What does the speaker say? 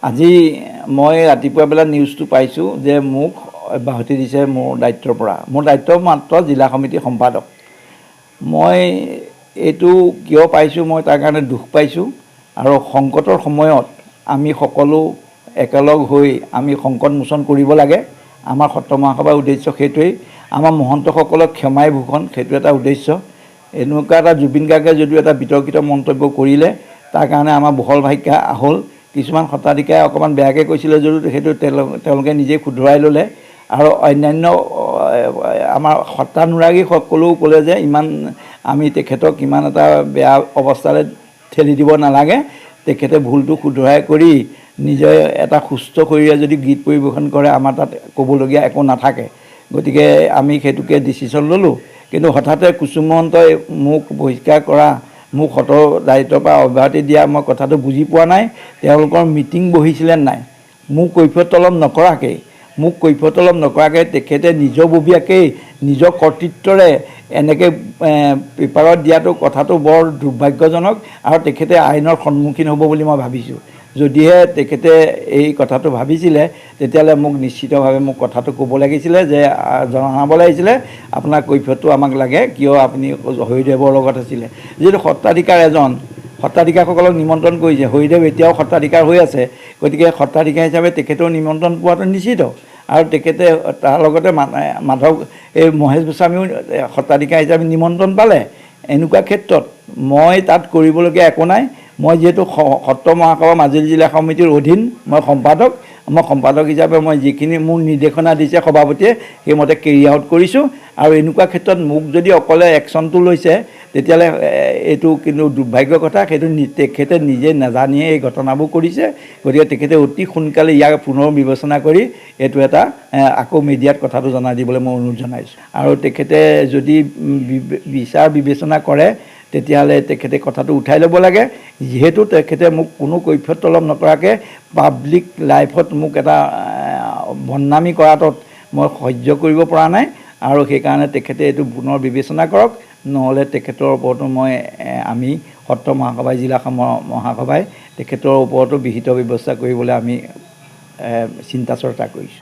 আজি মই ৰাতিপুৱা বেলা নিউজটো পাইছোঁ যে মোক অব্যাহতি দিছে মোৰ দায়িত্বৰ পৰা। মোৰ দায়িত্ব মাত্ৰ জিলা সমিতিৰ সম্পাদক। মই এইটো কিয় পাইছোঁ, মই তাৰ কাৰণে দুখ পাইছোঁ। আৰু সংকটৰ সময়ত আমি সকলো একেলগ হৈ আমি সংকট মোচন কৰিব লাগে। আমাৰ সত্ৰ মহাসভাৰ উদ্দেশ্য সেইটোৱেই। আমাৰ মহন্তসকলক ক্ষমাই ভূষণ, সেইটো এটা উদ্দেশ্য। এনেকুৱা এটা জুবিন গাৰ্গে যদিও এটা বিতৰ্কিত মন্তব্য কৰিলে, তাৰ কাৰণে আমাৰ বহল ভাষ্য হ'ল। কিছুমান সত্ৰাধিকাৰে অকণমান বেয়াকৈ কৈছিলে যদিও সেইটো তেওঁলোকে নিজেই শুধৰাই ল'লে। আৰু অন্যান্য আমাৰ সত্ৰানুৰাগীসকলেও ক'লে যে ইমান আমি তেখেতক ইমান এটা বেয়া অৱস্থালৈ ঠেলি দিব নালাগে। তেখেতে ভুলটো শুধৰাই কৰি নিজে এটা সুস্থ শৰীৰে যদি গীত পৰিৱেশন কৰে, আমাৰ তাত ক'বলগীয়া একো নাথাকে। গতিকে আমি সেইটোকে ডিচিশ্যন ল'লোঁ। কিন্তু হঠাতে কুসুম মহন্তই মোক বহিষ্কাৰ কৰা, মোক সত্ৰৰ দায়িত্বৰ পৰা অব্যাহতি দিয়া, মই কথাটো বুজি পোৱা নাই। তেওঁলোকৰ মিটিং বহিছিলে নাই, মোক কৈফিয়ত তলব নকৰাকৈ তেখেতে নিজববীয়াকৈ নিজৰ কৰ্তৃত্বৰে এনেকৈ পেপাৰত দিয়াটো কথাটো বৰ দুৰ্ভাগ্যজনক। আৰু তেখেতে আইনৰ সন্মুখীন হ'ব বুলি মই ভাবিছোঁ। যদিহে তেখেতে এই কথাটো ভাবিছিলে, তেতিয়াহ'লে মোক নিশ্চিতভাৱে মোক কথাটো ক'ব লাগিছিলে যে জনাব লাগিছিলে আপোনাৰ কৈফিয়তটো আমাক লাগে, কিয় আপুনি হৰিদেৱৰ লগত আছিলে। যিহেতু সত্ৰাধিকাৰ এজন, সত্ৰাধিকাৰসকলক নিমন্ত্ৰণ কৰিছে, হৰিদেৱ এতিয়াও সত্ৰাধিকাৰ হৈ আছে। গতিকে সত্ৰাধিকাৰ হিচাপে তেখেতেও নিমন্ত্ৰণ পোৱাটো নিশ্চিত। আৰু তেখেতে তাৰ লগতে মাধৱ এই মহেশ গোস্বামীও সত্ৰাধিকাৰ হিচাপে নিমন্ত্ৰণ পালে। এনেকুৱা ক্ষেত্ৰত মই তাত কৰিবলগীয়া একো নাই। মই যিহেতু সত্ৰ মহাসভা মাজুলী জিলা সমিতিৰ অধীন, মই সম্পাদক হিচাপে মই যিখিনি মোৰ নিৰ্দেশনা দিছে সভাপতিয়ে, সেইমতে কেৰি আউট কৰিছোঁ। আৰু এনেকুৱা ক্ষেত্ৰত মোক যদি অকলে একশ্যনটো লৈছে, তেতিয়াহ'লে এইটো কিন্তু দুৰ্ভাগ্যৰ কথা। সেইটো তেখেতে নিজে নাজানিয়ে এই ঘটনাবোৰ কৰিছে। গতিকে তেখেতে অতি সোনকালে ইয়াক পুনৰ বিবেচনা কৰি এইটো এটা আকৌ মিডিয়াত কথাটো জনাই দিবলৈ মই অনুৰোধ জনাইছোঁ। আৰু তেখেতে যদি বিচাৰ বিবেচনা কৰে, তেতিয়াহ'লে তেখেতে কথাটো উঠাই ল'ব লাগে। যিহেতু তেখেতে মোক কোনো কৈফিয়ত তলব নকৰাকৈ পাব্লিক লাইফত মোক এটা বদনামী কৰাটোত মই সহ্য কৰিব পৰা নাই। আৰু সেইকাৰণে তেখেতে এইটো পুনৰ বিবেচনা কৰক, নহ'লে তেখেতৰ ওপৰতো আমি সত্ৰ মহাসভাই জিলা মহাসভাই তেখেতৰ ওপৰতো বিহিত ব্যৱস্থা কৰিবলৈ আমি চিন্তা চৰ্চা কৰিছোঁ।